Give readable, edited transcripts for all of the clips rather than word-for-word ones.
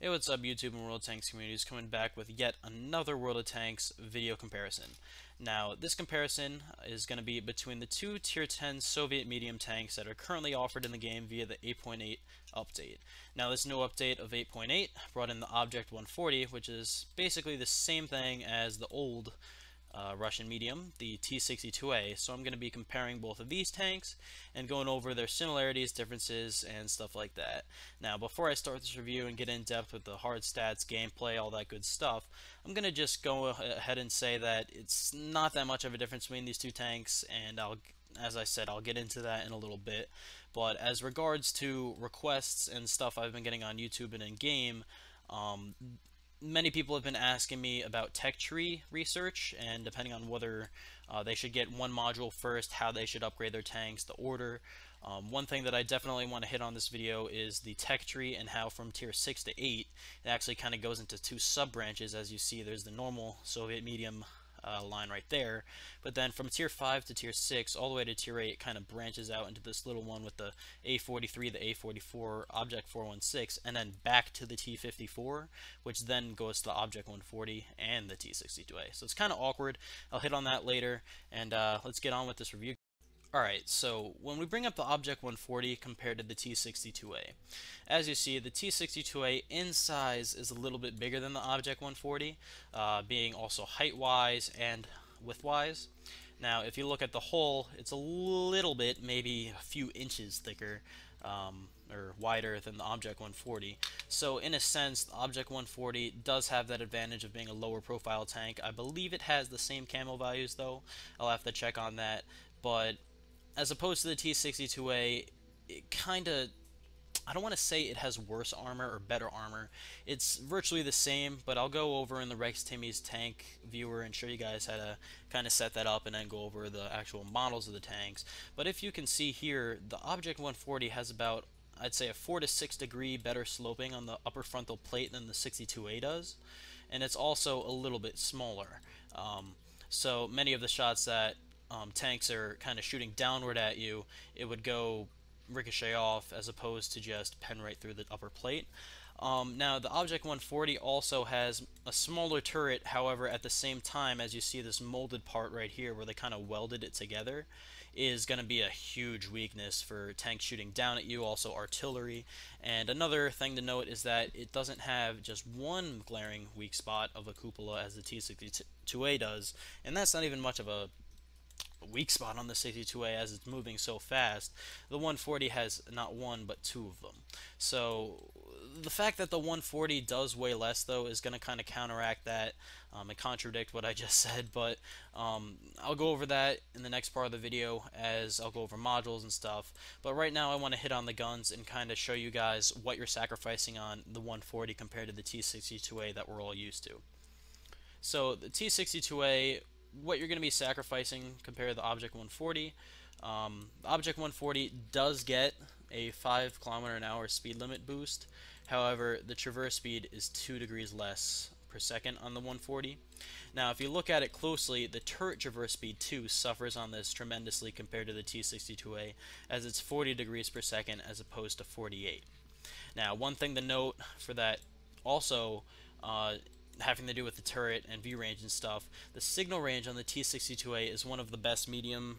Hey, what's up YouTube and World of Tanks communities, coming back with yet another World of Tanks video comparison. Now, this comparison is going to be between the two Tier 10 Soviet medium tanks that are currently offered in the game via the 8.8 update. Now, this new update of 8.8 brought in the Object-140, which is basically the same thing as the old Russian medium, the T-62A. So I'm going to be comparing both of these tanks and going over their similarities, differences, and stuff like that. Now, before I start this review and get in depth with the hard stats, gameplay, all that good stuff, I'm going to just go ahead and say that it's not that much of a difference between these two tanks, and as I said, I'll get into that in a little bit. But as regards to requests and stuff I've been getting on YouTube and in game, many people have been asking me about tech tree research, and depending on whether they should get one module first, how they should upgrade their tanks, the order. One thing that I definitely want to hit on this video is the tech tree and how from tier 6 to 8 it actually kind of goes into two sub branches. As you see, there's the normal Soviet medium line right there, but then from tier 5 to tier 6 all the way to tier 8 it kind of branches out into this little one with the A43, the A44, Object-140, and then back to the T-54, which then goes to the Object-140 and the T-62A. So it's kind of awkward. I'll hit on that later, and let's get on with this review. Alright, so when we bring up the Object-140 compared to the T-62A, as you see, the T-62A in size is a little bit bigger than the Object-140, being also height-wise and width-wise. Now, if you look at the hull, it's a little bit, maybe a few inches thicker, or wider than the Object-140. So in a sense, the Object-140 does have that advantage of being a lower profile tank. I believe it has the same camo values though. I'll have to check on that. But as opposed to the T-62A, it kind of, I don't want to say it has worse armor or better armor. It's virtually the same, but I'll go over in the Rex Timmy's tank viewer and show you guys how to kind of set that up and then go over the actual models of the tanks. But if you can see here, the Object-140 has about, I'd say, a 4 to 6 degree better sloping on the upper frontal plate than the 62A does, and it's also a little bit smaller. So many of the shots that tanks are kind of shooting downward at you, it would go ricochet off as opposed to just pen right through the upper plate. Now the Object-140 also has a smaller turret, however at the same time, as you see this molded part right here where they kind of welded it together, is going to be a huge weakness for tanks shooting down at you, also artillery. And another thing to note is that it doesn't have just one glaring weak spot of a cupola as the T-62A does, and that's not even much of a weak spot on the 62A as it's moving so fast. The 140 has not one but two of them. So the fact that the 140 does weigh less though is going to kind of counteract that and contradict what I just said, but I'll go over that in the next part of the video as I'll go over modules and stuff. But right now I want to hit on the guns and kind of show you guys what you're sacrificing on the 140 compared to the T-62A that we're all used to. So the T-62A, what you're going to be sacrificing compared to the Object-140. The Object-140 does get a 5 km/h speed limit boost. However, the traverse speed is 2 degrees less per second on the 140. Now, if you look at it closely, the turret traverse speed too suffers on this tremendously compared to the T-62A, as it's 40 degrees per second as opposed to 48. Now, one thing to note for that also, having to do with the turret and view range and stuff, the signal range on the T-62A is one of the best medium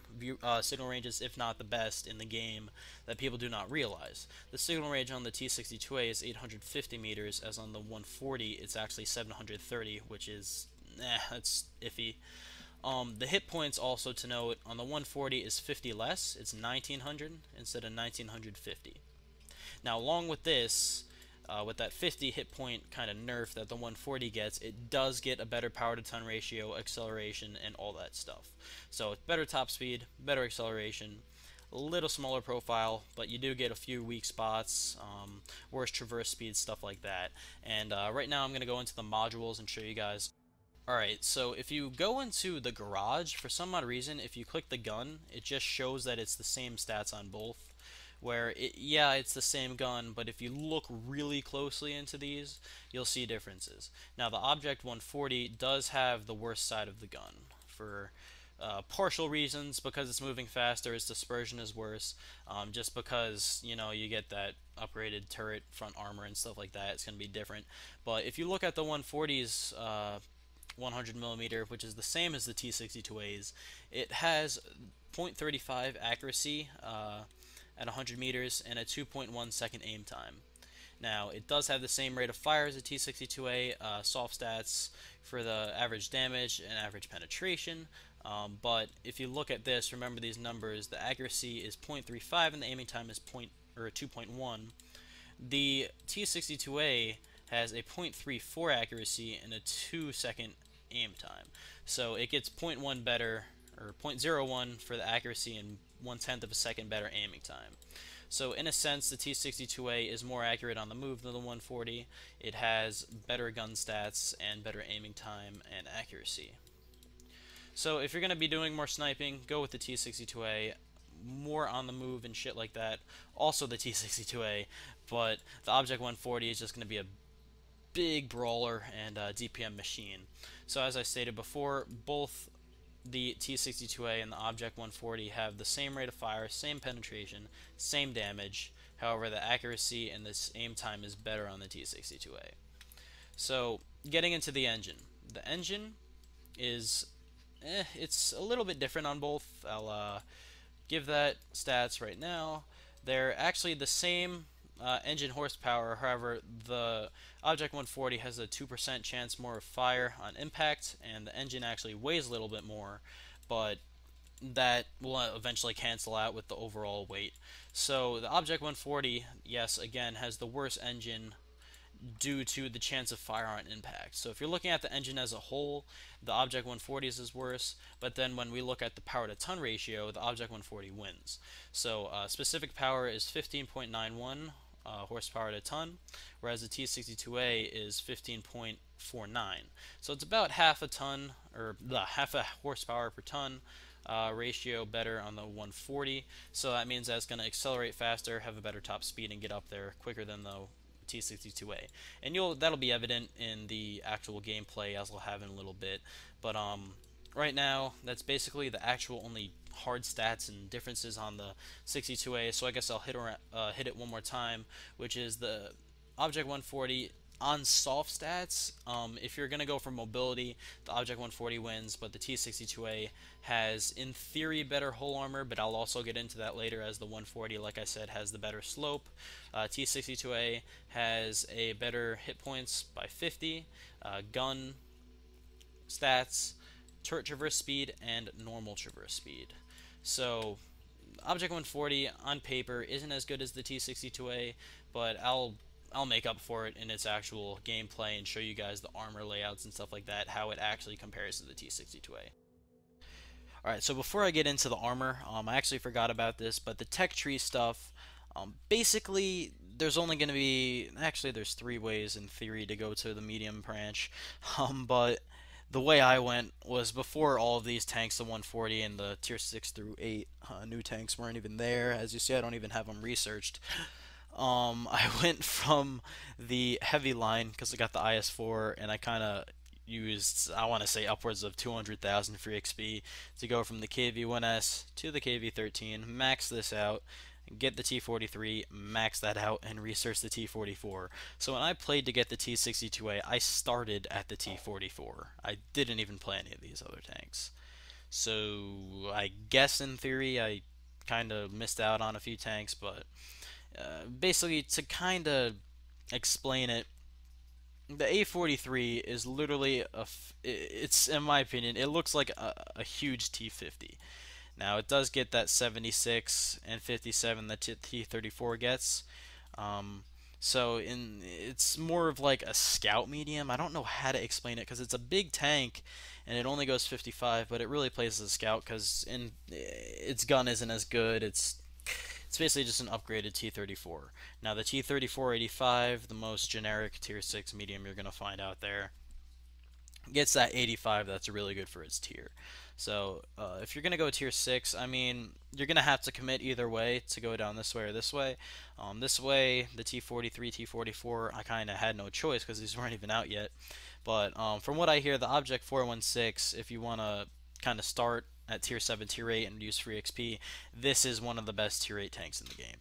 signal ranges, if not the best, in the game that people do not realize. The signal range on the T-62A is 850 meters, as on the 140 it's actually 730, which is, that's iffy. The hit points also to note, on the 140 is 50 less, it's 1900 instead of 1950. Now along with this, with that 50 hit point kind of nerf that the 140 gets, it does get a better power to ton ratio, acceleration, and all that stuff. So it's better top speed, better acceleration, a little smaller profile, but you do get a few weak spots, worse traverse speed, stuff like that. And right now I'm going to go into the modules and show you guys. Alright, so if you go into the garage, for some odd reason, if you click the gun, it just shows that it's the same stats on both. Where, yeah, it's the same gun, but if you look really closely into these, you'll see differences. Now, the Object-140 does have the worst side of the gun for partial reasons, because it's moving faster, its dispersion is worse. Just because, you know, you get that upgraded turret, front armor, and stuff like that, it's going to be different. But if you look at the 140's 100 millimeter, which is the same as the T-62A's, it has 0.35 accuracy at 100 meters and a 2.1 second aim time. Now, it does have the same rate of fire as a T-62A, soft stats for the average damage and average penetration, but if you look at this, remember these numbers, the accuracy is 0.35 and the aiming time is 2.1. The T-62A has a 0.34 accuracy and a 2-second aim time. So it gets 0.1 better, or 0.01 for the accuracy and 1/10 of a second better aiming time. So in a sense, the T-62A is more accurate on the move than the 140. It has better gun stats and better aiming time and accuracy. So if you're going to be doing more sniping, go with the T-62A. More on the move and shit like that, also the T-62A, but the Object-140 is just going to be a big brawler and DPM machine. So as I stated before, both the T-62A and the Object-140 have the same rate of fire, same penetration, same damage. However, the accuracy and this aim time is better on the T-62A. So, getting into the engine. The engine is, it's a little bit different on both. I'll give that stats right now. They're actually the same engine horsepower, however, the Object-140 has a 2% chance more of fire on impact, and the engine actually weighs a little bit more, but that will eventually cancel out with the overall weight. So the Object-140, yes, again, has the worst engine due to the chance of fire on impact. So if you're looking at the engine as a whole, the Object-140's is worse, but then when we look at the power to ton ratio, the Object-140 wins. So specific power is 15.91 horsepower to ton, whereas the T-62A is 15.49. So it's about half a ton, or half a horsepower per ton ratio better on the 140. So that means that it's going to accelerate faster, have a better top speed, and get up there quicker than the T-62A. And that'll be evident in the actual gameplay, as we'll have in a little bit. But right now, that's basically the actual only hard stats and differences on the 62A. So I guess I'll hit it one more time, which is the Object-140 on soft stats. If you're gonna go for mobility, the Object-140 wins, but the T-62A has, in theory, better hull armor, but I'll also get into that later, as the 140, like I said, has the better slope. T-62A has a better hit points by 50, gun stats, turret traverse speed, and normal traverse speed. So Object-140 on paper isn't as good as the T-62A, but I'll make up for it in its actual gameplay and show you guys the armor layouts and stuff like that, how it actually compares to the T-62A. Alright, so before I get into the armor, I actually forgot about this, but the tech tree stuff, basically there's only going to be, actually there's 3 ways in theory to go to the medium branch, but the way I went was before all of these tanks, the 140 and the tier 6 through 8 new tanks weren't even there. As you see, I don't even have them researched. I went from the heavy line because I got the IS-4, and I kind of used, I want to say, upwards of 200,000 free XP to go from the KV-1S to the KV-13, max this out, get the T-43, max that out, and research the T-44. So when I played to get the T-62A, I started at the T-44. I didn't even play any of these other tanks. So I guess in theory I kind of missed out on a few tanks, but basically to kind of explain it, the A43 is literally it's, in my opinion, it looks like a huge T-50. Now it does get that 76 and 57 that T-34 gets, so it's more of like a scout medium. I don't know how to explain it because it's a big tank and it only goes 55, but it really plays as a scout because its gun isn't as good. It's basically just an upgraded T-34. Now the T-34-85, the most generic tier 6 medium you're going to find out there, gets that 85 that's really good for its tier. So if you're going to go tier 6, I mean, you're going to have to commit either way to go down this way or this way. This way, the T-43, T-44, I kind of had no choice because these weren't even out yet. But from what I hear, the Object-416, if you want to kind of start at tier 7, tier 8 and use free XP, this is one of the best tier 8 tanks in the game.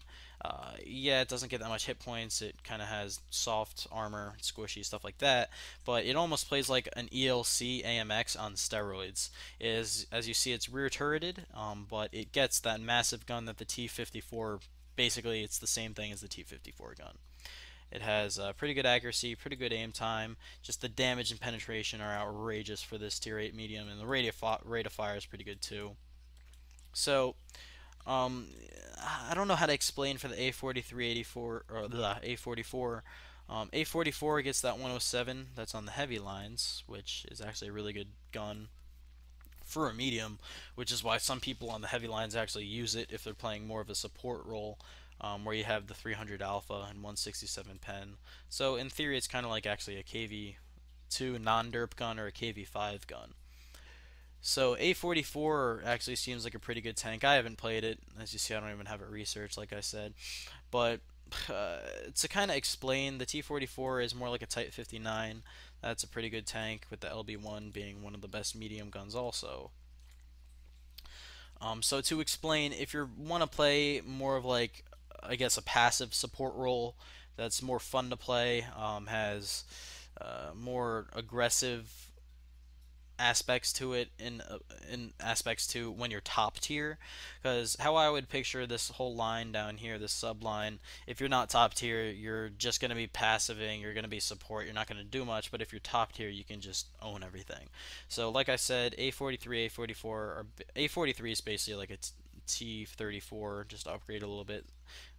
Yeah, it doesn't get that much hit points. It kind of has soft armor, squishy, stuff like that. But it almost plays like an ELC AMX on steroids. As you see, it's rear turreted, but it gets that massive gun that the T-54, basically it's the same thing as the T-54 gun. It has pretty good accuracy, pretty good aim time. Just the damage and penetration are outrageous for this tier 8 medium, and the rate of fire is pretty good too. So, I don't know how to explain for the A43-84 or the A44. A44 gets that 107 that's on the heavy lines, which is actually a really good gun for a medium, which is why some people on the heavy lines actually use it if they're playing more of a support role, where you have the 300 alpha and 167 pen. So in theory, it's kind of like actually a KV2 non-derp gun or a KV5 gun. So A44 actually seems like a pretty good tank. I haven't played it. As you see, I don't even have it researched, like I said. But to kind of explain, the T44 is more like a Type 59. That's a pretty good tank, with the LB1 being one of the best medium guns also. So to explain, if you want to play more of like, I guess, a passive support role that's more fun to play, has more aggressive aspects to it in aspects to when you're top tier, because how I would picture this whole line down here, this sub line, if you're not top tier, you're just going to be passiving, you're going to be support, you're not going to do much. But if you're top tier, you can just own everything. So like I said, A43, A44, or A43 is basically like a T34, just upgrade a little bit,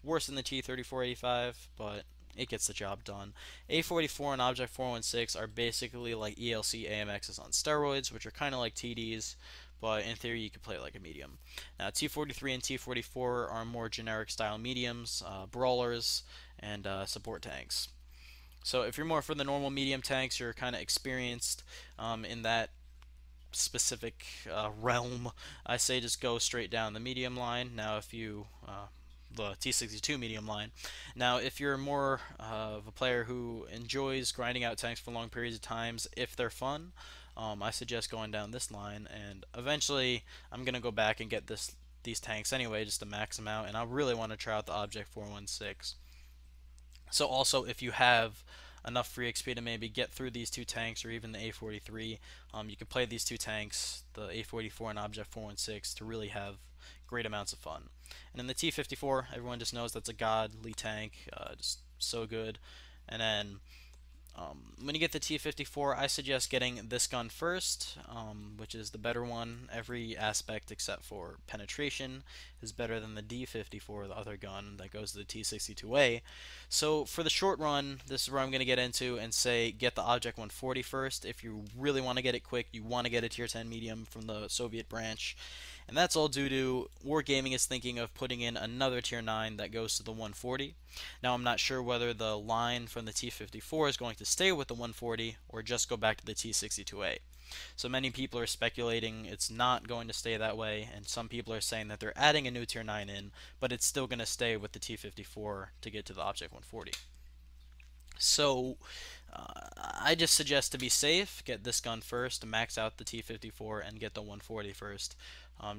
worse than the T34-85, but it gets the job done. A44 and Object-140 are basically like ELC AMXs on steroids, which are kind of like TDs, but in theory you could play it like a medium. Now T43 and T44 are more generic style mediums, brawlers, and support tanks. So if you're more for the normal medium tanks, you're kind of experienced in that specific realm, I say just go straight down the medium line. Now if you the T-62 medium line. Now, if you're more of a player who enjoys grinding out tanks for long periods of times, if they're fun, I suggest going down this line. And eventually, I'm gonna go back and get these tanks anyway, just to max them out. And I really want to try out the Object-140. So also, if you have enough free XP to maybe get through these two tanks, or even the A43, you can play these two tanks, the A44 and Object-140, to really have great amounts of fun. And in the T-54, everyone just knows that's a godly tank, just so good. And then when you get the T-54, I suggest getting this gun first, which is the better one. Every aspect except for penetration is better than the D-54, the other gun that goes to the T-62A. So for the short run, this is where I'm going to get into and say get the Object-140 first. If you really want to get it quick, you want to get a tier 10 medium from the Soviet branch. And that's all due to Wargaming is thinking of putting in another tier 9 that goes to the 140. Now I'm not sure whether the line from the T-54 is going to stay with the 140 or just go back to the T-62A. So many people are speculating it's not going to stay that way, and some people are saying that they're adding a new tier 9 in, but it's still going to stay with the T-54 to get to the Object-140. So I just suggest to be safe, get this gun first, max out the T-54, and get the 140 first,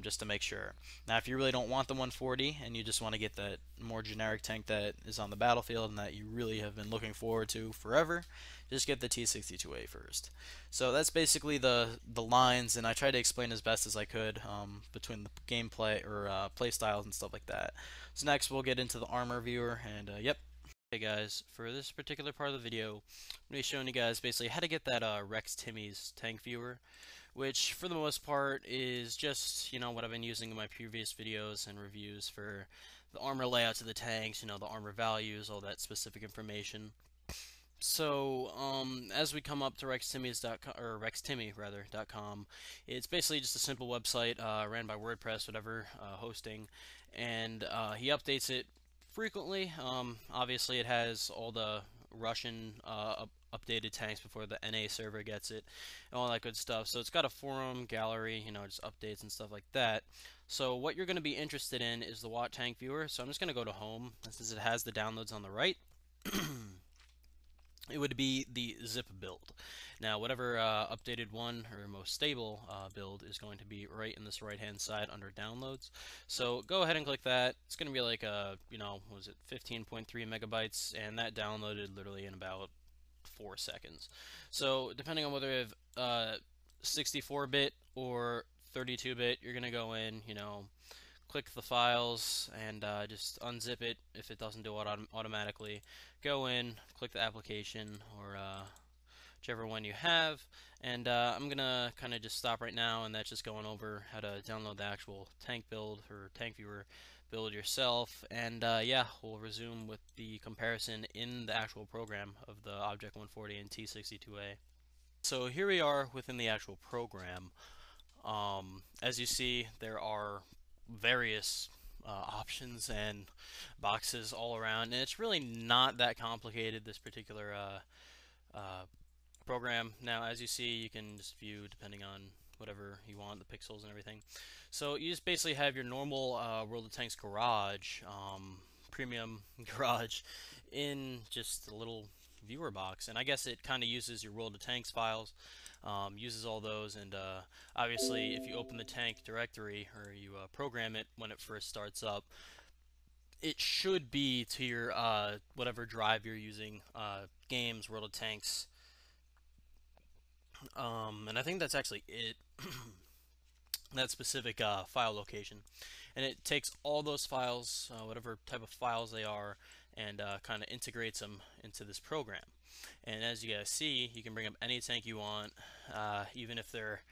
just to make sure. Now, if you really don't want the 140 and you just want to get that more generic tank that is on the battlefield and that you really have been looking forward to forever, just get the T-62A first. So that's basically the lines, and I tried to explain as best as I could between the gameplay or play styles and stuff like that. So next we'll get into the armor viewer, and yep. Hey guys, for this particular part of the video, I'm going to be showing you guys basically how to get that Rex Timmy's tank viewer, which for the most part is just, you know, what I've been using in my previous videos and reviews for the armor layouts of the tanks, you know, the armor values, all that specific information. So, as we come up to RexTimmy's.com, or RexTimmy.com, it's basically just a simple website ran by WordPress, whatever hosting, and he updates it frequently. Obviously, it has all the Russian updated tanks before the NA server gets it, and all that good stuff. So it's got a forum, gallery, you know, just updates and stuff like that. So what you're going to be interested in is the Watt Tank Viewer. So I'm just going to go to Home, since it has the downloads on the right. it would be the zip build. Now, whatever updated one or most stable build is going to be right in this right-hand side under downloads. So go ahead and click that. It's going to be like a, what was it, 15.3 megabytes, and that downloaded literally in about 4 seconds. So depending on whether you have 64-bit or 32-bit, you're going to go in, click the files and just unzip it if it doesn't do it automatically. Go in, click the application or whichever one you have, and I'm gonna kind of just stop right now, and that's just going over how to download the actual tank build or tank viewer build yourself. And yeah, we'll resume with the comparison in the actual program of the Object-140 and T-62A. So here we are within the actual program. As you see, there are various options and boxes all around, and it's really not that complicated, this particular program. Now, as you see, you can just view depending on whatever you want, the pixels and everything. So you just basically have your normal World of Tanks garage, premium garage, in just a little viewer box, and I guess it kind of uses your World of Tanks files, uses all those, and obviously if you open the tank directory or you program it when it first starts up, it should be to your whatever drive you're using, games, World of Tanks, and I think that's actually it. That specific file location, and it takes all those files, whatever type of files they are, and kind of integrates them into this program. And as you guys see, you can bring up any tank you want, even if they're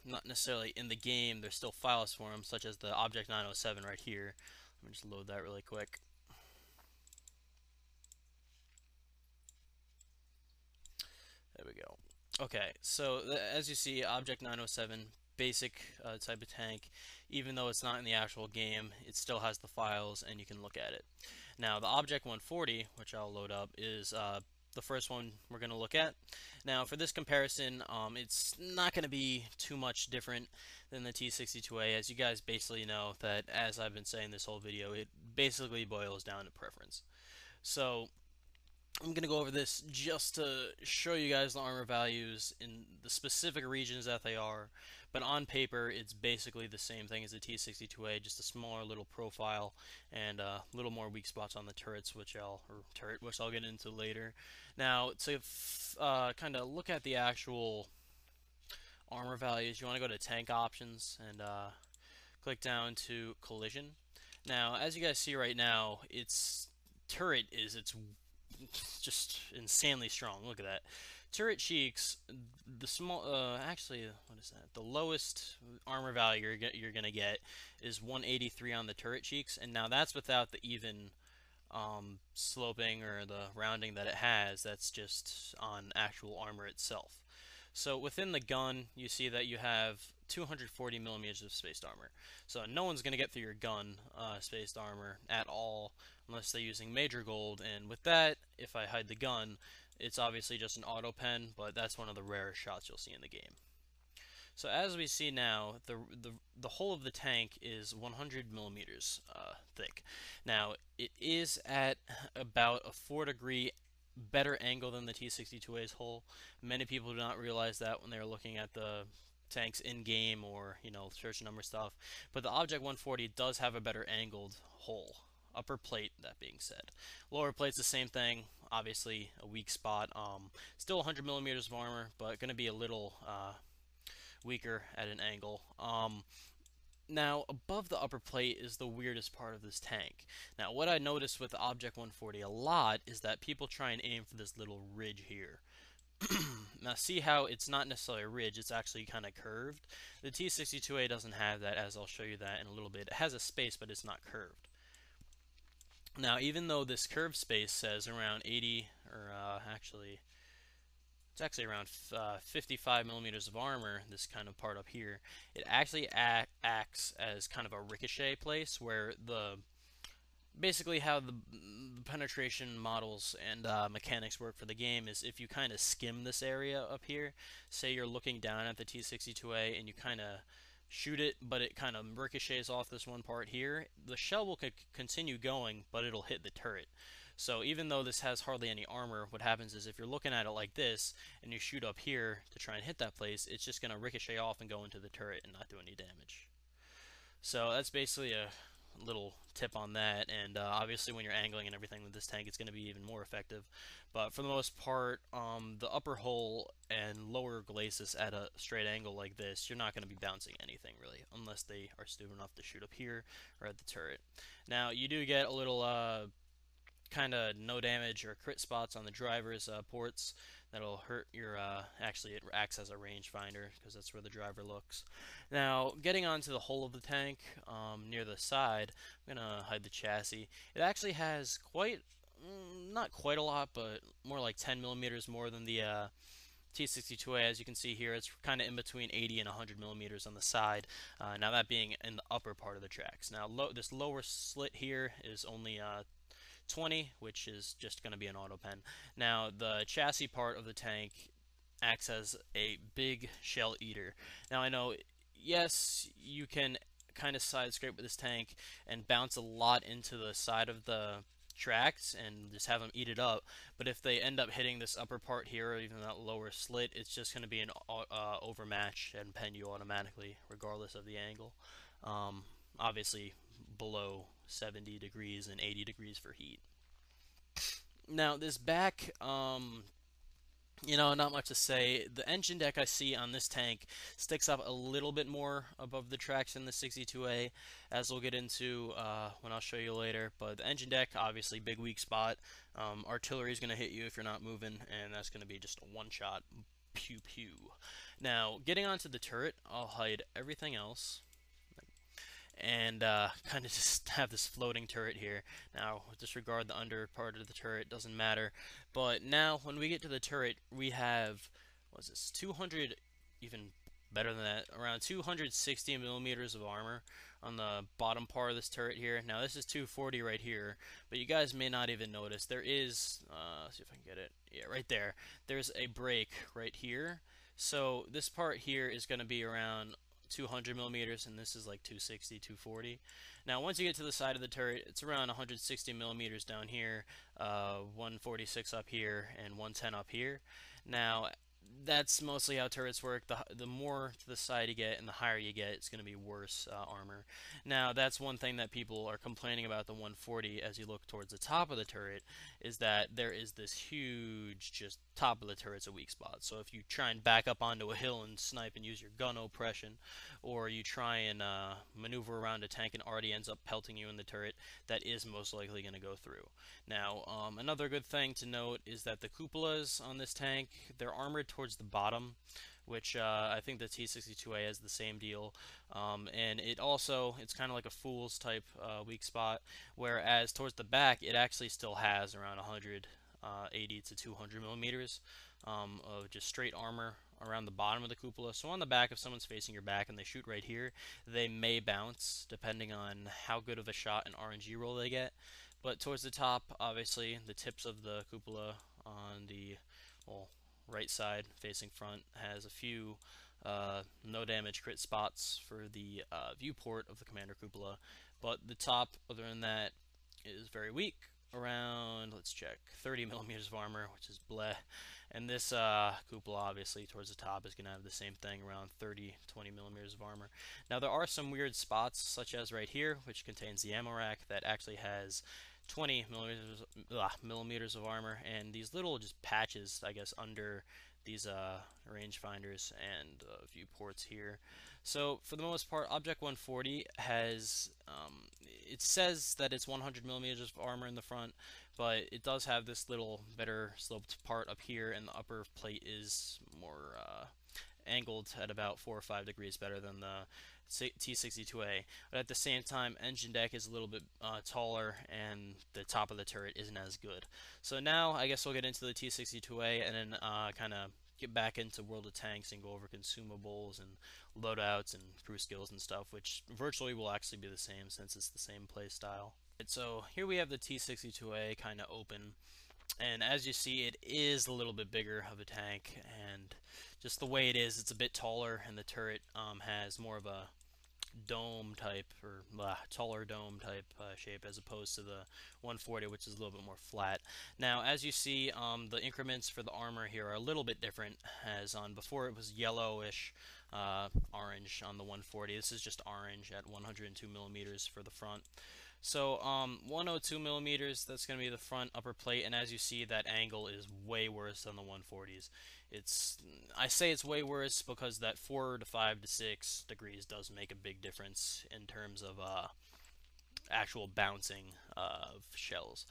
not necessarily in the game. There's still files for them, such as the Object-907 right here. Let me just load that really quick. There we go. Okay, so as you see, Object-907, basic type of tank. Even though it's not in the actual game, it still has the files and you can look at it. Now the Object-140, which I'll load up, is the first one we're going to look at. Now for this comparison, it's not going to be too much different than the T-62A, as you guys basically know that, as I've been saying this whole video, it basically boils down to preference. So I'm going to go over this just to show you guys the armor values in the specific regions that they are, but on paper it's basically the same thing as the T-62A, just a smaller little profile and a little more weak spots on the turrets, which I'll get into later. Now to kind of look at the actual armor values, you want to go to tank options and click down to collision. Now as you guys see right now, its turret is just insanely strong. Look at that. Turret cheeks, the small, actually, what is that? The lowest armor value you're gonna get is 183 on the turret cheeks, and now that's without the even sloping or the rounding that it has. That's just on actual armor itself. So within the gun, you see that you have 240 millimeters of spaced armor. So no one's going to get through your gun spaced armor at all unless they're using major gold. And with that, if I hide the gun, it's obviously just an auto pen, but that's one of the rarest shots you'll see in the game. So as we see now, the whole of the tank is 100 millimeters thick. Now it is at about a 4-degree better angle than the T-62A's hull. Many people do not realize that when they're looking at the tanks in game or search number stuff, but the Object-140 does have a better angled hull. Upper plate, that being said. Lower plate's the same thing, obviously a weak spot. Still 100 millimeters of armor, but going to be a little weaker at an angle. Now, above the upper plate is the weirdest part of this tank. Now, what I noticed with the Object-140 a lot is that people try and aim for this little ridge here. Now, see how it's not necessarily a ridge, it's actually kind of curved? The T-62A doesn't have that, as I'll show you that in a little bit. It has a space, but it's not curved. Now, even though this curved space says around 80, or actually, it's actually around 55 millimeters of armor, this kind of part up here, it actually acts as kind of a ricochet place where basically how the penetration models and mechanics work for the game is if you kind of skim this area up here, say you're looking down at the T-62A and you kind of shoot it, but it kind of ricochets off this one part here, the shell will continue going, but it'll hit the turret. So even though this has hardly any armor, what happens is if you're looking at it like this and you shoot up here to try and hit that place, it's just going to ricochet off and go into the turret and not do any damage. So that's basically a little tip on that, and obviously when you're angling and everything with this tank, it's going to be even more effective. But for the most part, the upper hull and lower glacis at a straight angle like this, you're not going to be bouncing anything really, unless they are stupid enough to shoot up here or at the turret. Now you do get a little kind of no damage or crit spots on the driver's ports that'll hurt your actually it acts as a rangefinder because that's where the driver looks. Now getting onto the hull of the tank, near the side, I'm gonna hide the chassis. It actually has quite not quite a lot, but more like 10 millimeters more than the T-62A. As you can see here, it's kind of in between 80 and 100 millimeters on the side. Now that being in the upper part of the tracks. Now this lower slit here is only 20, which is just going to be an auto pen. Now the chassis part of the tank acts as a big shell eater. Now I know, yes, you can kind of side scrape with this tank and bounce a lot into the side of the tracks and just have them eat it up, but if they end up hitting this upper part here or even that lower slit, it's just going to be an overmatch and pen you automatically regardless of the angle. Obviously below 70 degrees and 80 degrees for heat. Now this back, not much to say. The engine deck I see on this tank sticks up a little bit more above the tracks in the 62A, as we'll get into when I'll show you later. But the engine deck, obviously, big weak spot. Artillery is going to hit you if you're not moving, and that's going to be just a one-shot pew pew. Now, getting onto the turret, I'll hide everything else and kind of just have this floating turret here. Now, disregard the under part of the turret, doesn't matter. But now, when we get to the turret, we have, what's this, 200, even better than that, around 260 millimeters of armor on the bottom part of this turret here. Now, this is 240 right here, but you guys may not even notice. There is, let's see if I can get it, yeah, right there. There's a break right here. So, this part here is going to be around 200 millimeters, and this is like 260, 240. Now once you get to the side of the turret, it's around 160 millimeters down here, 146 up here, and 110 up here. Now that's mostly how turrets work. The more to the side you get and the higher you get, it's going to be worse armor. Now that's one thing that people are complaining about the 140 as you look towards the top of the turret, is that there is this huge, just top of the turret's a weak spot. So if you try and back up onto a hill and snipe and use your gun oppression, or you try and maneuver around a tank and already ends up pelting you in the turret, that is most likely going to go through. Now another good thing to note is that the cupolas on this tank, they're armored towards the bottom, which I think the T-62A has the same deal, and it's kind of like a fool's type weak spot, whereas towards the back it actually still has around 180 to 200 millimeters of just straight armor around the bottom of the cupola. So on the back, if someone's facing your back and they shoot right here, they may bounce depending on how good of a shot and RNG roll they get. But towards the top, obviously, the tips of the cupola on the right side facing front has a few no damage crit spots for the viewport of the commander cupola, but the top, other than that, is very weak, around, let's check, 30 millimeters of armor, which is bleh. And this cupola, obviously, towards the top is going to have the same thing, around 30, 20 millimeters of armor. Now, there are some weird spots, such as right here, which contains the ammo rack, that actually has 20 millimeters of armor, and these little just patches, I guess, under these rangefinders and viewports here. So for the most part, Object-140 has, it says that it's 100 millimeters of armor in the front, but it does have this little better sloped part up here, and the upper plate is more angled at about 4 or 5 degrees better than the T-62A. But at the same time, engine deck is a little bit taller, and the top of the turret isn't as good. So now I guess we'll get into the T-62A and then kind of get back into World of Tanks and go over consumables and loadouts and crew skills and stuff, which virtually will actually be the same since it's the same play style. So here we have the T-62A kind of open, and as you see, it is a little bit bigger of a tank, and just the way it is, it's a bit taller, and the turret has more of a dome type, or taller dome type shape, as opposed to the 140, which is a little bit more flat. Now, as you see, the increments for the armor here are a little bit different. As on before, it was yellowish, orange on the 140. This is just orange at 102 millimeters for the front. So 102 millimeters, that's going to be the front upper plate, and as you see, that angle is way worse than the 140s. I say it's way worse because that 4 to 5 to 6 degrees does make a big difference in terms of actual bouncing of shells.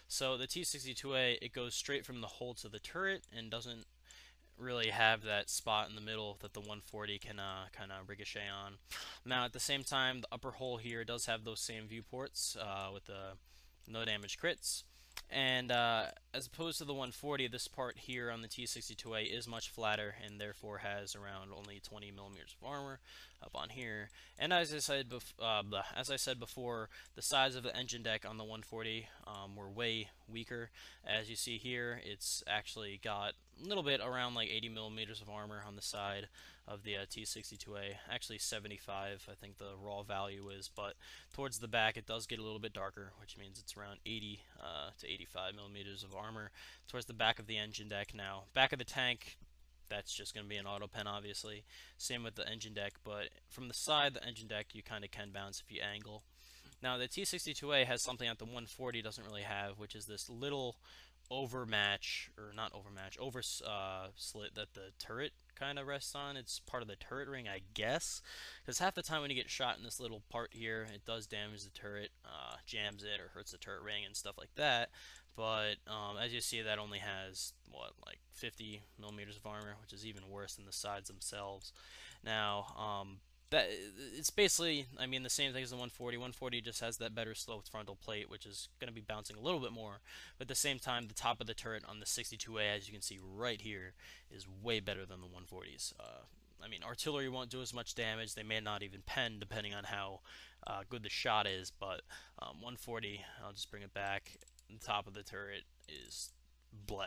So the T-62A, it goes straight from the hull to the turret and doesn't really have that spot in the middle that the 140 can kind of ricochet on. Now, at the same time, the upper hull here does have those same viewports with the no damage crits. And as opposed to the 140, this part here on the T-62A is much flatter and therefore has around only 20 millimeters of armor up on here. And as I said before, the sides of the engine deck on the 140 were way weaker. As you see here, it's actually got a little bit around like 80 millimeters of armor on the side of the T-62A. Actually 75, I think the raw value is, but towards the back it does get a little bit darker, which means it's around 80 to 85 millimeters of armor towards the back of the engine deck. Now, back of the tank, that's just going to be an auto pen, obviously. Same with the engine deck, but from the side, the engine deck, you kind of can bounce if you angle. Now, the T-62A has something that the 140 doesn't really have, which is this little overmatch, or not overmatch, slit that the turret kind of rests on. It's part of the turret ring, I guess, because half the time when you get shot in this little part here, it does damage the turret, jams it, or hurts the turret ring and stuff like that. But as you see, that only has, what, like 50 millimeters of armor, which is even worse than the sides themselves. Now, that it's basically, I mean, the same thing as the 140. 140 just has that better sloped frontal plate, which is going to be bouncing a little bit more. But at the same time, the top of the turret on the 62A, as you can see right here, is way better than the 140s. I mean, artillery won't do as much damage. They may not even pen, depending on how good the shot is. But 140, I'll just bring it back. The top of the turret is bleh.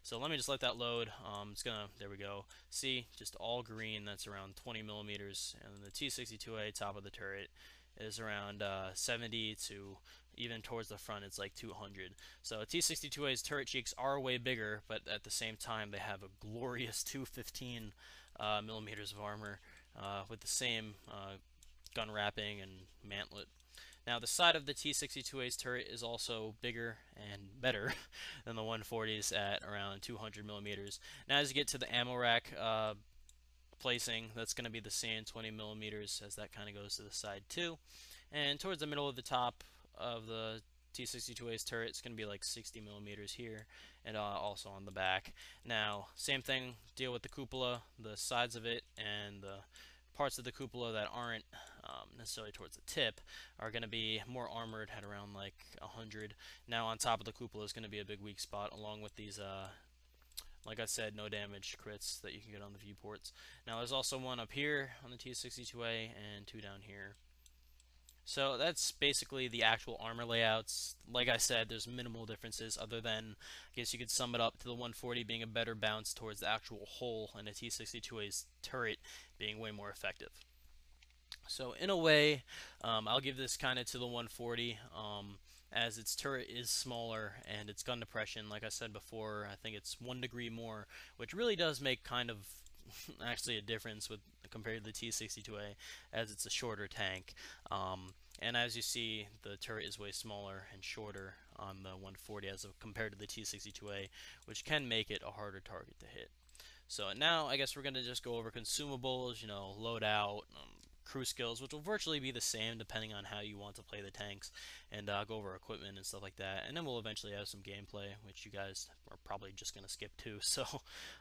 So let me just let that load. It's gonna, there we go. See, just all green. That's around 20 millimeters, and the T-62A top of the turret is around 70 to, even towards the front, it's like 200. So T-62A's turret cheeks are way bigger, but at the same time, they have a glorious 215 millimeters of armor with the same gun wrapping and mantlet. Now, the side of the T-62A's turret is also bigger and better than the 140s at around 200 millimeters. Now, as you get to the ammo rack placing, that's going to be the same 20 millimeters, as that kind of goes to the side too. And towards the middle of the top of the T-62A's turret, it's going to be like 60 millimeters here, and also on the back. Now, same thing, deal with the cupola, the sides of it, and the parts of the cupola that aren't necessarily towards the tip are going to be more armored at around like 100. Now, on top of the cupola is going to be a big weak spot, along with these like I said, no damage crits that you can get on the viewports. Now, there's also one up here on the T-62A and two down here. So that's basically the actual armor layouts. Like I said, there's minimal differences, other than, I guess you could sum it up to the 140 being a better bounce towards the actual hull, and the T-62A's turret being way more effective. So in a way, I'll give this kind of to the 140, as its turret is smaller and its gun depression, like I said before, I think it's 1 degree more, which really does make kind of actually a difference with compared to the T-62A, as it's a shorter tank. And as you see, the turret is way smaller and shorter on the 140 as compared to the T-62A, which can make it a harder target to hit. So now I guess we're going to just go over consumables, you know, loadout, crew skills, which will virtually be the same depending on how you want to play the tanks, and go over equipment and stuff like that. And then we'll eventually have some gameplay, which you guys are probably just going to skip too. So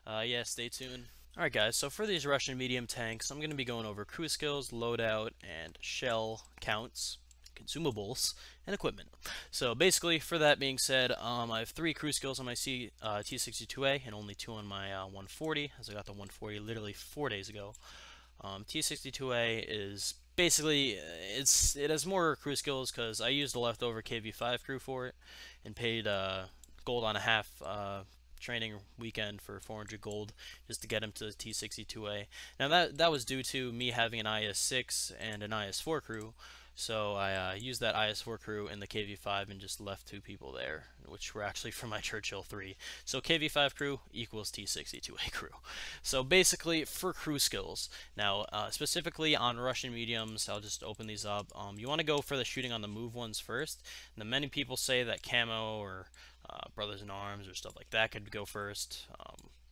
yeah, stay tuned. Alright guys, so for these Russian medium tanks, I'm going to be going over crew skills, loadout, and shell counts, consumables, and equipment. So basically, for that being said, I have 3 crew skills on my T-62A and only 2 on my 140, as I got the 140 literally 4 days ago. T-62A is basically, it has more crew skills because I used the leftover KV5 crew for it and paid gold on a half training weekend for 400 gold just to get him to the T-62A. Now that was due to me having an IS-6 and an IS-4 crew, so I used that IS-4 crew in the KV-5 and just left 2 people there, which were actually from my Churchill 3. So KV-5 crew equals T-62A crew. So basically, for crew skills, now specifically on Russian mediums, I'll just open these up. You want to go for the shooting on the move ones first. Now, many people say that camo or Brothers in Arms or stuff like that could go first.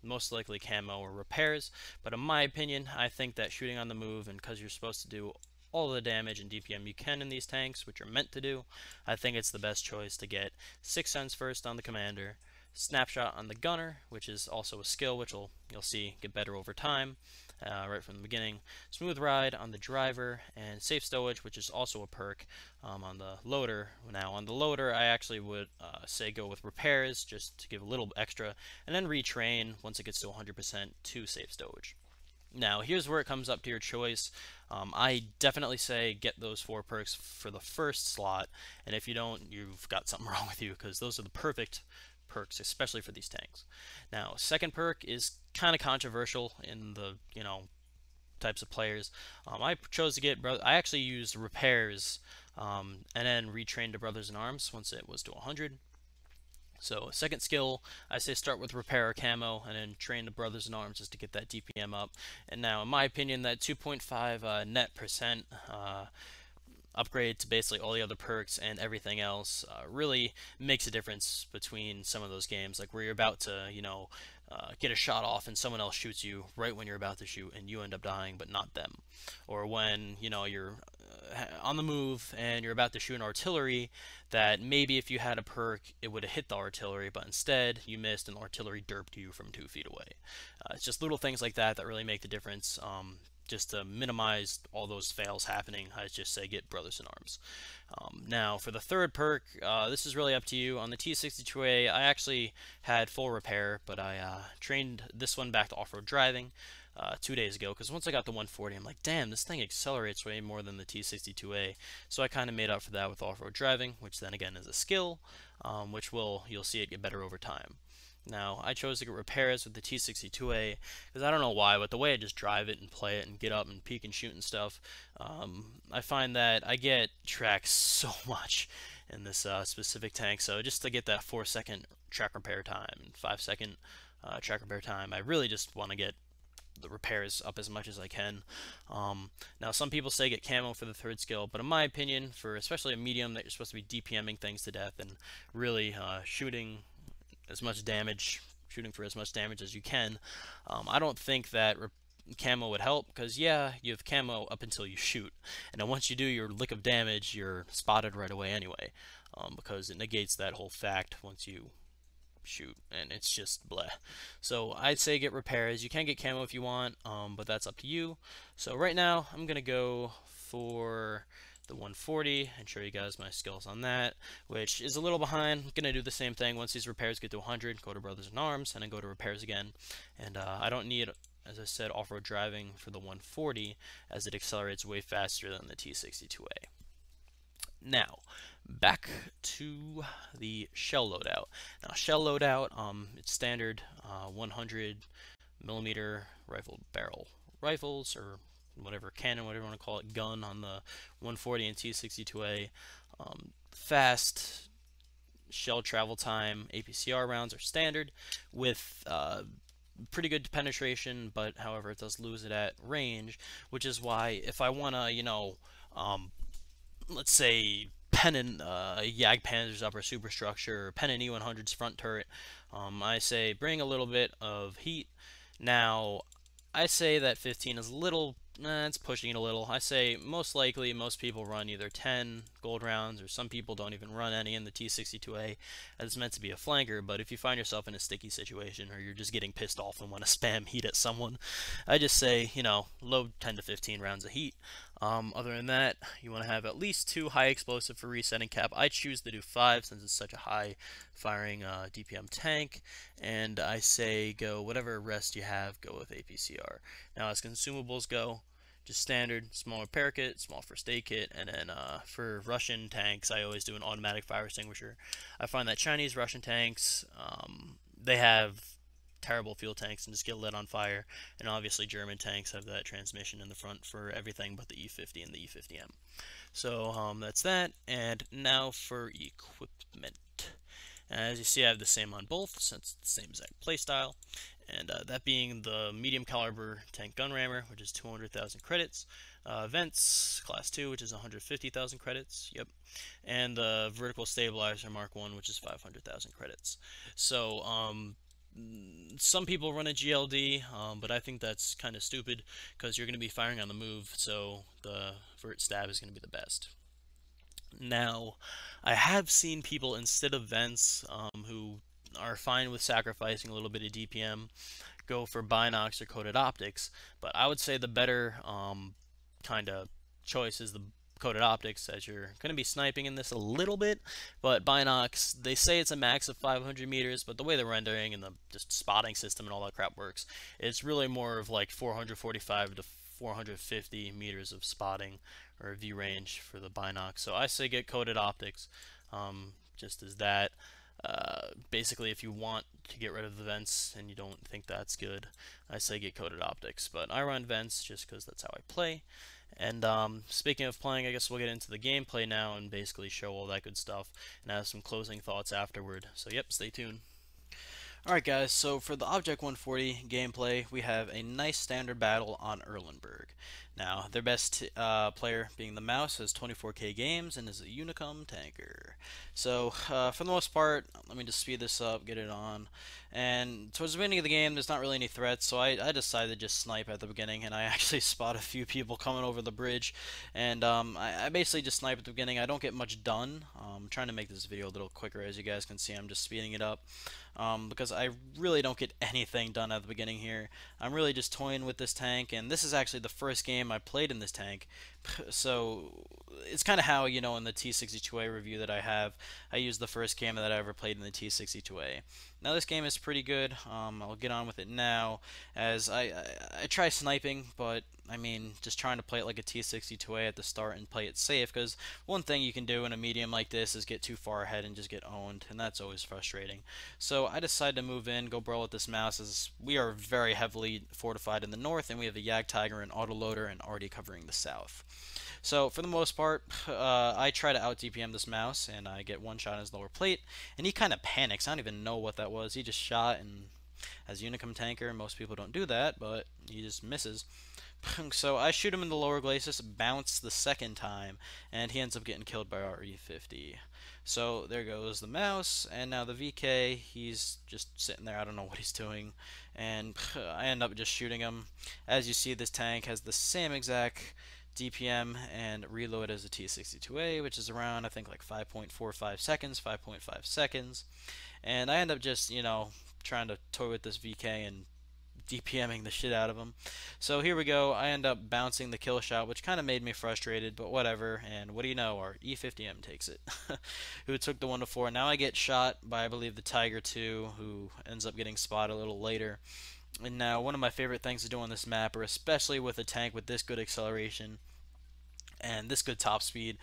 Most likely camo or repairs, but in my opinion, I think that shooting on the move, and because you're supposed to do all the damage and DPM you can in these tanks, which you're meant to do, I think it's the best choice to get 6th Sense first on the commander, Snapshot on the gunner, which is also a skill which you'll see get better over time, right from the beginning, Smooth Ride on the driver, and Safe Stowage, which is also a perk on the loader. Now on the loader, I actually would say go with repairs just to give a little extra, and then retrain once it gets to 100% to Safe Stowage. Now, here's where it comes up to your choice. I definitely say get those 4 perks for the first slot, and if you don't, you've got something wrong with you, because those are the perfect perks, especially for these tanks. Now, second perk is kind of controversial in the, types of players. I chose to get, I actually used repairs, and then retrained to Brothers in Arms once it was to 100. So second skill, I say start with repair or camo, and then train the Brothers in Arms just to get that DPM up. And now, in my opinion, that 2.5 net percent upgrade to basically all the other perks and everything else really makes a difference between some of those games, like where you're about to, get a shot off and someone else shoots you right when you're about to shoot and you end up dying but not them. Or when, you're on the move and you're about to shoot an artillery that maybe if you had a perk it would have hit the artillery, but instead you missed and the artillery derped you from 2 feet away. It's just little things like that that really make the difference. Just to minimize all those fails happening, I just say get Brothers in Arms. Now for the third perk, this is really up to you. On the T-62A, I actually had full repair, but I trained this one back to off-road driving 2 days ago, because once I got the 140, I'm like, damn, this thing accelerates way more than the T-62A. So I kind of made up for that with off-road driving, which then again is a skill, which you'll see it get better over time. Now, I chose to get repairs with the T-62A because I don't know why, but the way I just drive it and play it and get up and peek and shoot and stuff, I find that I get tracked so much in this specific tank. So just to get that 4-second track repair time and 5-second track repair time, I really just want to get the repairs up as much as I can. Now, some people say get camo for the third skill, but in my opinion, for especially a medium that you're supposed to be DPMing things to death and really shooting as much damage, shooting for as much damage as you can, I don't think that camo would help, because yeah, you have camo up until you shoot, and then once you do your lick of damage, you're spotted right away anyway, because it negates that whole fact once you shoot, and it's just bleh. So I'd say get repairs. You can get camo if you want, but that's up to you. So right now I'm gonna go for the 140 and show you guys my skills on that, which is a little behind. I'm gonna do the same thing. Once these repairs get to 100, go to Brothers in Arms, and then go to repairs again. And I don't need, as I said, off-road driving for the 140, as it accelerates way faster than the T-62A. Now, back to the shell loadout. Now, shell loadout, it's standard 100mm rifle barrel rifles, or whatever cannon, whatever you want to call it, gun on the 140 and T-62A. Fast shell travel time, APCR rounds are standard with pretty good penetration, but however it does lose it at range, which is why if I want to, let's say pennon Jagdpanzer's upper superstructure, or pennon E100's front turret, I say bring a little bit of heat. Now, I say that 15 is a little, it's pushing it a little. I say most likely most people run either 10 gold rounds, or some people don't even run any in the T-62A, as it's meant to be a flanker. But if you find yourself in a sticky situation, or you're just getting pissed off and want to spam heat at someone, I just say, load 10 to 15 rounds of heat. Other than that, you want to have at least 2 high explosive for resetting cap. I choose to do 5 since it's such a high firing DPM tank, and I say go whatever rest you have, go with APCR. Now, as consumables go, just standard small repair kit, small first aid kit, and then for Russian tanks, I always do an automatic fire extinguisher. I find that Chinese Russian tanks, they have terrible fuel tanks and just get lit on fire. And obviously German tanks have that transmission in the front for everything but the E50 and the E50M. So that's that. And now for equipment. As you see, I have the same on both, since it's the same exact playstyle. And that being the medium caliber tank gun rammer, which is 200,000 credits. Vents, class 2, which is 150,000 credits. Yep. And the vertical stabilizer Mark 1, which is 500,000 credits. So, some people run a GLD, but I think that's kind of stupid because you're going to be firing on the move, so the vert stab is going to be the best. Now, I have seen people instead of vents who are fine with sacrificing a little bit of DPM go for binocs or coated optics, but I would say the better kind of choice is the coated optics, as you're going to be sniping in this a little bit, but binocs, they say it's a max of 500 meters, but the way the rendering and the just spotting system and all that crap works, it's really more of like 445 to 450 meters of spotting or view range for the binocs. So I say get coated optics, just as that. Basically, if you want to get rid of the vents and you don't think that's good, I say get coated optics. But I run vents just because that's how I play. And speaking of playing, I guess we'll get into the gameplay now and basically show all that good stuff and have some closing thoughts afterward. So yep, stay tuned. Alright guys, so for the Object-140 gameplay, we have a nice standard battle on Erlenberg. Now, their best player being the Mouse has 24k games and is a Unicum tanker. So, for the most part, let me just speed this up, get it on. And towards the beginning of the game, there's not really any threats, so I decided to just snipe at the beginning, and I actually spot a few people coming over the bridge. And I basically just snipe at the beginning. I don't get much done. I'm trying to make this video a little quicker, as you guys can see. I'm just speeding it up. Because I really don't get anything done at the beginning here. I'm really just toying with this tank, and this is actually the first game I played in this tank. So it's kind of how, you know, in the T-62A review that I have, I used the first game that I ever played in the T-62A. Now this game is pretty good. I'll get on with it now, as I try sniping, but I mean, just trying to play it like a T-62A at the start and play it safe, because one thing you can do in a medium like this is get too far ahead and just get owned, and that's always frustrating. So I decided to move in, go brawl with this Mouse, as we are very heavily fortified in the north, and we have a Yak Tiger and autoloader and already covering the south. So for the most part, I try to out DPM this Mouse, and I get one shot in his lower plate, and he kind of panics. I don't even know what that was. He just shot, and as Unicum tanker, most people don't do that, but he just misses. So I shoot him in the lower glacis, bounce the second time, and he ends up getting killed by our E50. So there goes the Mouse, and now the VK, he's just sitting there, I don't know what he's doing, and I end up just shooting him. As you see, this tank has the same exact DPM and reload as the T-62A, which is around, I think, like 5.45 seconds, 5.5 seconds. And I end up just, you know, trying to toy with this VK and DPMing the shit out of him. So here we go. I end up bouncing the kill shot, which kind of made me frustrated, but whatever. And what do you know? Our E50M takes it, who took the 1-4. Now I get shot by, I believe, the Tiger 2, who ends up getting spotted a little later. And now one of my favorite things to do on this map, or especially with a tank with this good acceleration and this good top speed,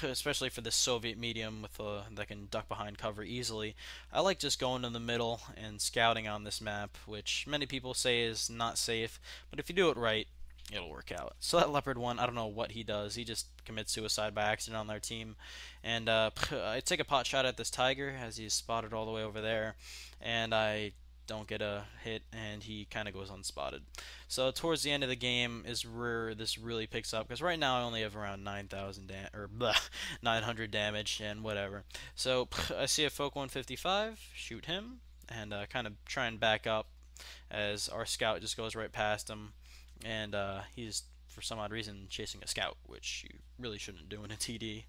especially for this Soviet medium with that can duck behind cover easily, I like just going in the middle and scouting on this map, which many people say is not safe, but if you do it right, it'll work out. So that Leopard 1, I don't know what he does. He just commits suicide by accident on their team. And I take a pot shot at this Tiger as he's spotted all the way over there, and I don't get a hit, and he kind of goes unspotted. So towards the end of the game is where this really picks up, because right now I only have around 900 damage and whatever. So I see a Folk 155, shoot him, and kind of try and back up as our scout just goes right past him, and he's for some odd reason chasing a scout, which you really shouldn't do in a TD.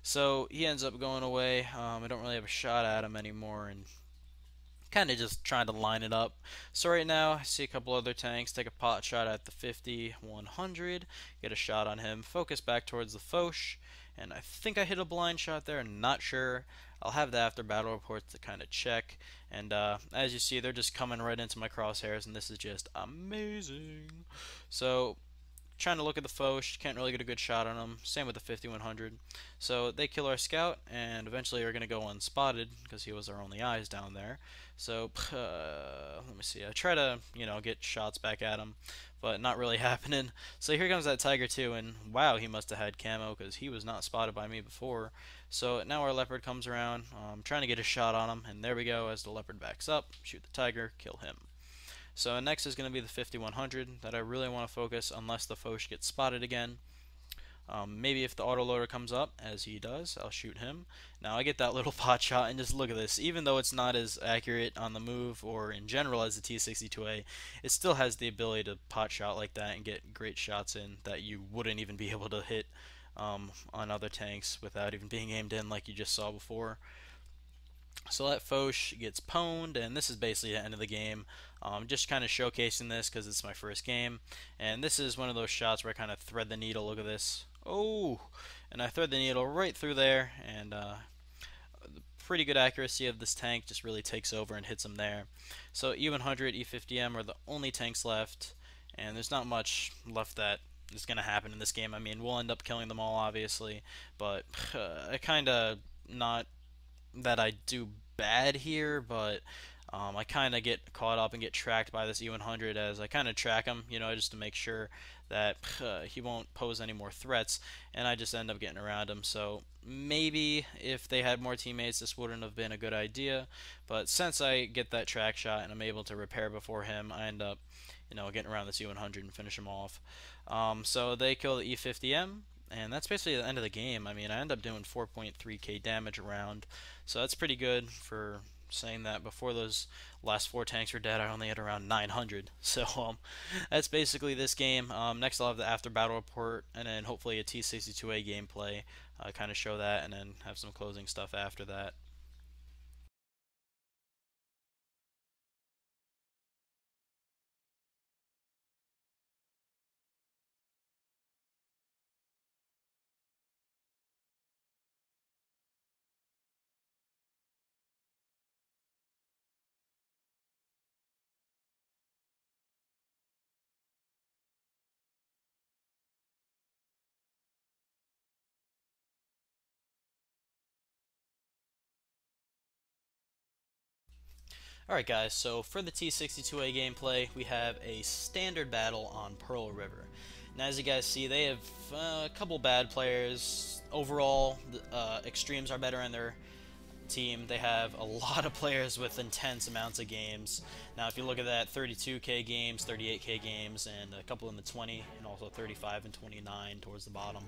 So he ends up going away. I don't really have a shot at him anymore, and kind of just trying to line it up. So right now I see a couple other tanks, take a pot shot at the 50-100, get a shot on him, focus back towards the Foch, and I think I hit a blind shot there, not sure. I'll have the after battle reports to kind of check, and as you see, they're just coming right into my crosshairs, and this is just amazing. So trying to look at the Foch, can't really get a good shot on him. Same with the 5100. So they kill our scout, and eventually are going to go unspotted because he was our only eyes down there. So let me see. I try to get shots back at him, but not really happening. So here comes that Tiger 2, and wow, he must have had camo because he was not spotted by me before. So now our Leopard comes around, trying to get a shot on him, and there we go. As the Leopard backs up, shoot the Tiger, kill him. So next is going to be the 5100 that I really want to focus unless the Foch gets spotted again. Maybe if the autoloader comes up, as he does, I'll shoot him. Now I get that little pot shot, and just look at this. Even though it's not as accurate on the move or in general as the T-62A, it still has the ability to pot shot like that and get great shots in that you wouldn't even be able to hit on other tanks without even being aimed in like you just saw before. So that Foch gets pwned, and this is basically the end of the game. Just kind of showcasing this because it's my first game, and this is one of those shots where I kind of thread the needle. Look at this. Oh, and I thread the needle right through there, and the pretty good accuracy of this tank just really takes over and hits him there. So E100, E50M are the only tanks left, and there's not much left that is going to happen in this game. I mean, we'll end up killing them all, obviously, but I kind of not that I do bad here, but I kind of get caught up and get tracked by this E100 as I kind of track him, just to make sure that he won't pose any more threats, and I just end up getting around him. So maybe if they had more teammates, this wouldn't have been a good idea, but since I get that track shot and I'm able to repair before him, I end up, getting around this E100 and finish him off. So they kill the E50M, and that's basically the end of the game. I mean, I end up doing 4.3k damage around, so that's pretty good for saying that before those last 4 tanks were dead, I only had around 900. So that's basically this game. Next I'll have the after battle report, and then hopefully a T-62A gameplay, kind of show that, and then have some closing stuff after that. Alright guys, so for the T-62A gameplay, we have a standard battle on Pearl River. Now as you guys see, they have a couple bad players. Overall, the Extremes are better in their team. They have a lot of players with intense amounts of games. Now if you look at that, 32k games, 38k games, and a couple in the 20, and also 35 and 29 towards the bottom.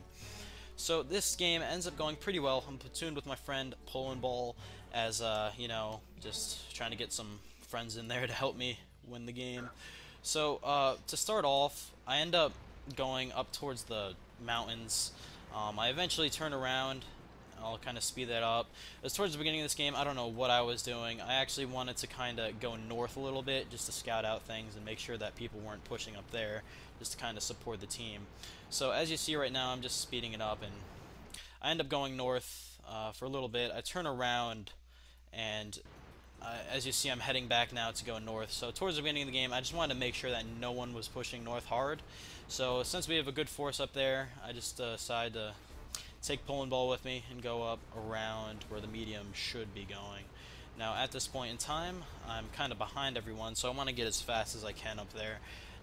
So this game ends up going pretty well. I'm platooned with my friend Poland Ball as, just trying to get some friends in there to help me win the game. So to start off, I end up going up towards the mountains. I eventually turn around. I'll kind of speed that up. As towards the beginning of this game, I don't know what I was doing. I actually wanted to kind of go north a little bit just to scout out things and make sure that people weren't pushing up there, just to kind of support the team. So as you see right now, I'm just speeding it up, and I end up going north for a little bit. I turn around, and as you see, I'm heading back now to go north. So towards the beginning of the game, I just wanted to make sure that no one was pushing north hard. So since we have a good force up there, I just decided to take Poland Ball with me and go up around where the medium should be going. Now at this point in time, I'm kind of behind everyone, so I want to get as fast as I can up there.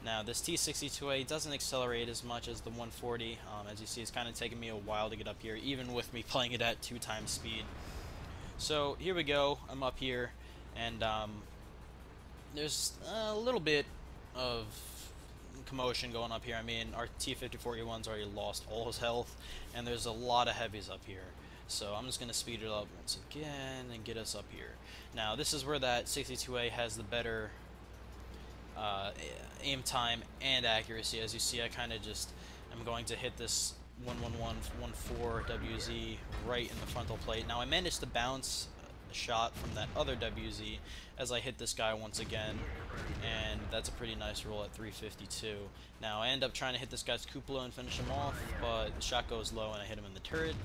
Now this T-62A doesn't accelerate as much as the 140. As you see, it's kind of taking me a while to get up here, even with me playing it at 2 times speed. So here we go, I'm up here, and there's a little bit of commotion going up here. I mean, our T-54E1's already lost all his health, and there's a lot of heavies up here. So I'm just going to speed it up once again and get us up here. Now this is where that 62A has the better aim time and accuracy. As you see, I kind of just am going to hit this 11114 WZ right in the frontal plate. Now I managed to bounce a shot from that other WZ as I hit this guy once again, and that's a pretty nice roll at 352. Now I end up trying to hit this guy's cupola and finish him off, but the shot goes low and I hit him in the turret.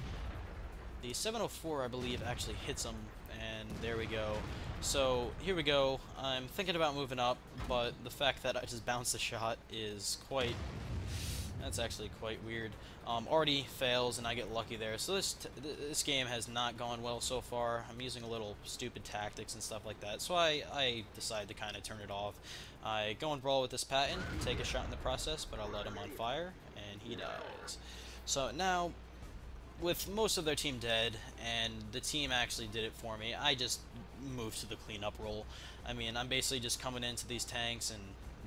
The 704, I believe, actually hits him, and there we go. So here we go. I'm thinking about moving up, but the fact that I just bounced the shot is quite That's actually quite weird. Already fails, and I get lucky there. So this game has not gone well so far. I'm using a little stupid tactics and stuff like that. So I decide to kind of turn it off. I go and brawl with this Patton, take a shot in the process, but I'll let him on fire, and he dies. So now, with most of their team dead, and the team actually did it for me, I just moved to the cleanup role. I mean, I'm basically just coming into these tanks and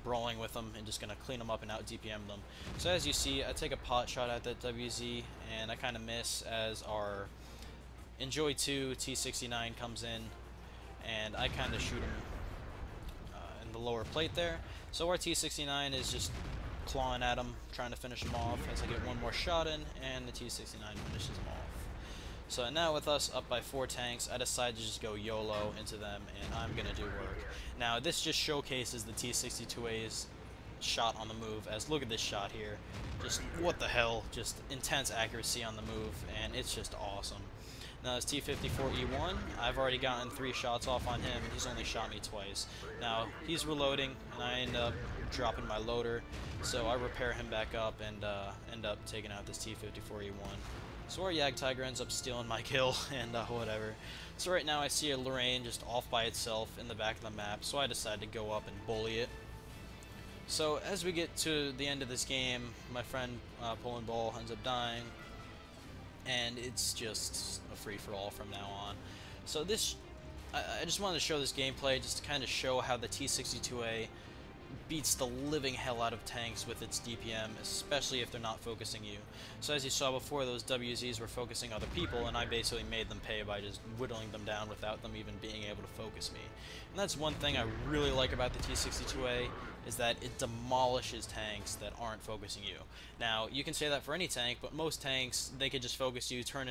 brawling with them and just gonna clean them up and out DPM them. So as you see, I take a pot shot at that WZ and I kind of miss as our Enjoy 2 T-62A comes in, and I kind of shoot him in the lower plate there. So our T-62A is just clawing at him, trying to finish him off as I get one more shot in, and the T-62A finishes him off. So now with us up by 4 tanks, I decide to just go YOLO into them, and I'm going to do work. Now this just showcases the T-62A's shot on the move, as look at this shot here. Just what the hell, just intense accuracy on the move, and it's just awesome. Now this T-54E1, I've already gotten 3 shots off on him, and he's only shot me twice. Now he's reloading, and I end up dropping my loader, so I repair him back up and end up taking out this T-54E1. So our Jagdtiger ends up stealing my kill, and whatever. So right now I see a Lorraine just off by itself in the back of the map, so I decide to go up and bully it. So as we get to the end of this game, my friend Poland Ball ends up dying, and it's just a free-for-all from now on. So this, I just wanted to show this gameplay just to kind of show how the T-62A beats the living hell out of tanks with its DPM, especially if they're not focusing you. So as you saw before, those WZs were focusing other people, and I basically made them pay by just whittling them down without them even being able to focus me. And that's one thing I really like about the T-62A, is that it demolishes tanks that aren't focusing you. Now, you can say that for any tank, but most tanks, they could just focus you, turn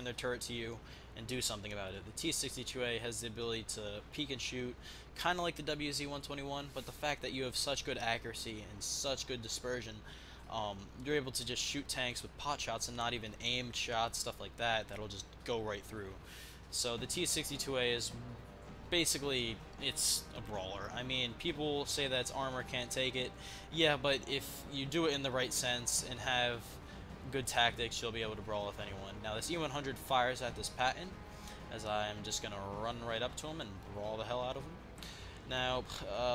their turret to you, and do something about it. The T-62A has the ability to peek and shoot, kind of like the WZ-121, but the fact that you have such good accuracy and such good dispersion, you're able to just shoot tanks with pot shots and not even aimed shots, stuff like that, that'll just go right through. So the T-62A is basically, it's a brawler. I mean, people say that its armor can't take it. Yeah, but if you do it in the right sense and have good tactics, you'll be able to brawl with anyone. Now this E100 fires at this Patton, as I'm just going to run right up to him and brawl the hell out of him. Now,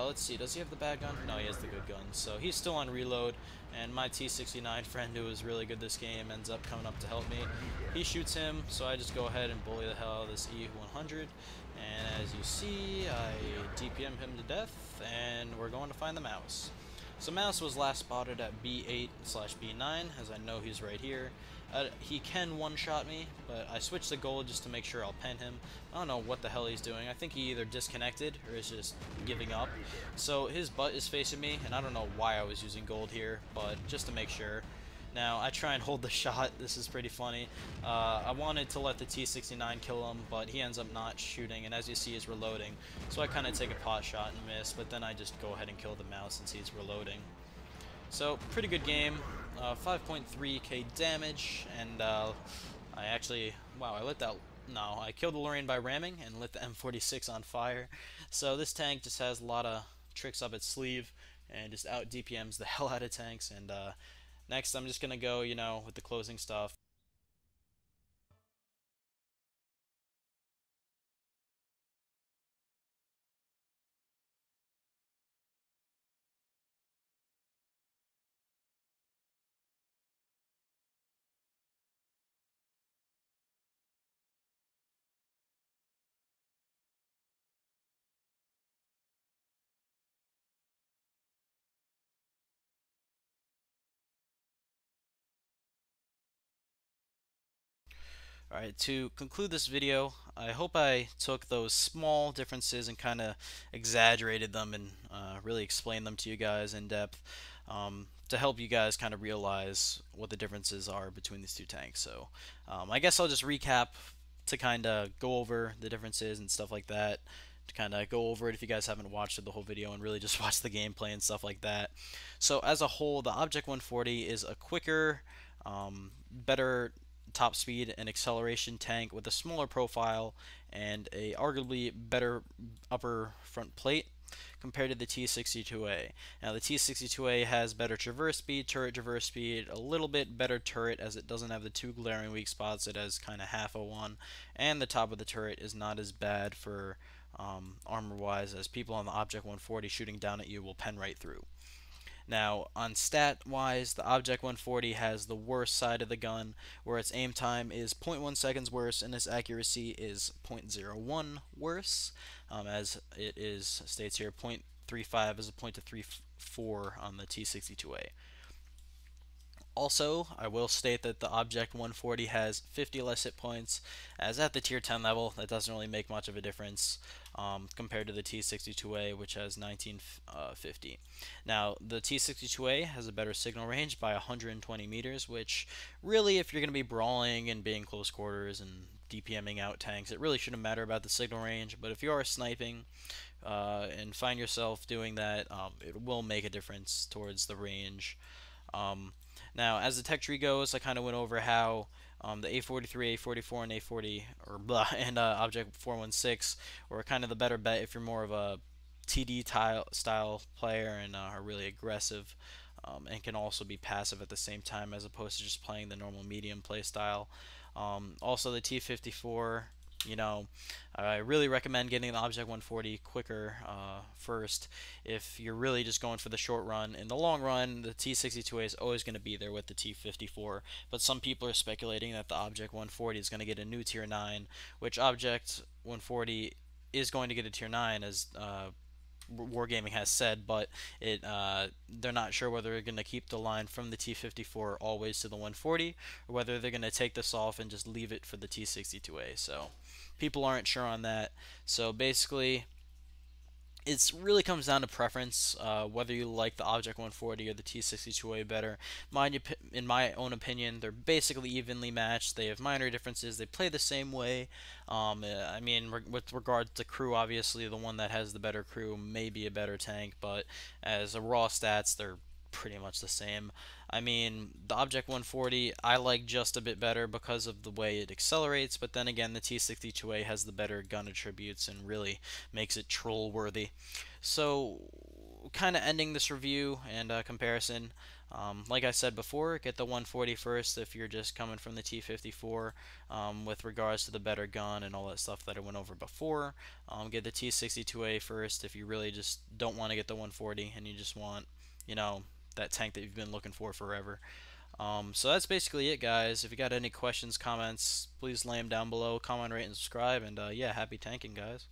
let's see, does he have the bad gun? No, he has the good gun. So he's still on reload, and my T-69 friend, who is really good this game, ends up coming up to help me. He shoots him, so I just go ahead and bully the hell out of this E100, and as you see, I DPM him to death, and we're going to find the mouse. So Mouse was last spotted at B8/B9, as I know he's right here. He can one-shot me, but I switched to gold just to make sure I'll pen him. I don't know what the hell he's doing. I think he either disconnected or is just giving up. So his butt is facing me, and I don't know why I was using gold here, but just to make sure. Now, I try and hold the shot. This is pretty funny. I wanted to let the T-69 kill him, but he ends up not shooting, and as you see, he's reloading. So I kind of take a pot shot and miss, but then I just go ahead and kill the mouse since he's reloading. So, pretty good game. 5.3k damage, and I actually, wow, I lit that, no, I killed the Lorraine by ramming and lit the M46 on fire. So this tank just has a lot of tricks up its sleeve and just out DPMs the hell out of tanks. And next I'm just gonna go, you know, with the closing stuff. Alright, to conclude this video, I hope I took those small differences and kind of exaggerated them and really explained them to you guys in depth to help you guys kind of realize what the differences are between these two tanks. So I guess I'll just recap to kind of go over the differences and stuff like that, to kind of go over it if you guys haven't watched the whole video and really just watch the gameplay and stuff like that. So as a whole, the Object-140 is a quicker, better top speed and acceleration tank with a smaller profile and a arguably better upper front plate. compared to the T-62A. Now the T-62A has better traverse speed, a little bit better turret as it doesn't have the two glaring weak spots, it has kind of half a one, and the top of the turret is not as bad for armor wise, as people on the Object-140 shooting down at you will pen right through. Now, on stat wise, the Object-140 has the worst side of the gun, where its aim time is 0.1 seconds worse and its accuracy is 0.01 worse, as it is states here 0.35 as opposed to 0.34 on the T-62A. Also, I will state that the Object-140 has 50 less hit points, as at the tier 10 level, that doesn't really make much of a difference compared to the T-62A, which has 1950. Now, the T-62A has a better signal range by 120 meters, which really, if you're going to be brawling and being close quarters and DPMing out tanks, it really shouldn't matter about the signal range, but if you are sniping and find yourself doing that, it will make a difference towards the range. Now, as the tech tree goes, I kind of went over how the A43, A44, and A40 or blah, and Object 416 were kind of the better bet if you're more of a TD style player and are really aggressive, and can also be passive at the same time as opposed to just playing the normal medium play style. Also, the T54. You know, I really recommend getting the Object-140 quicker first if you're really just going for the short run. In the long run, the T-62A is always going to be there with the T-54, but some people are speculating that the Object-140 is going to get a new Tier 9, which Object-140 is going to get a Tier 9, as Wargaming has said, but they're not sure whether they're going to keep the line from the T-54 always to the 140, or whether they're going to take this off and just leave it for the T-62A. So people aren't sure on that. So basically, it really comes down to preference, whether you like the Object-140 or the T-62A better. In my own opinion, they're basically evenly matched. They have minor differences. They play the same way. I mean, with regard to crew, obviously the one that has the better crew may be a better tank, but as a raw stats, they're pretty much the same. I mean, the Object-140 I like just a bit better because of the way it accelerates, but then again, the T-62A has the better gun attributes and really makes it troll worthy. So, kind of ending this review and comparison. Like I said before, get the 140 first if you're just coming from the T-54 with regards to the better gun and all that stuff that I went over before. Get the T-62A first if you really just don't want to get the 140 and you just want, you know, that tank that you've been looking for forever. So that's basically it, guys. If you got any questions, comments, please lay them down below. Comment, rate, and subscribe. And yeah, happy tanking, guys.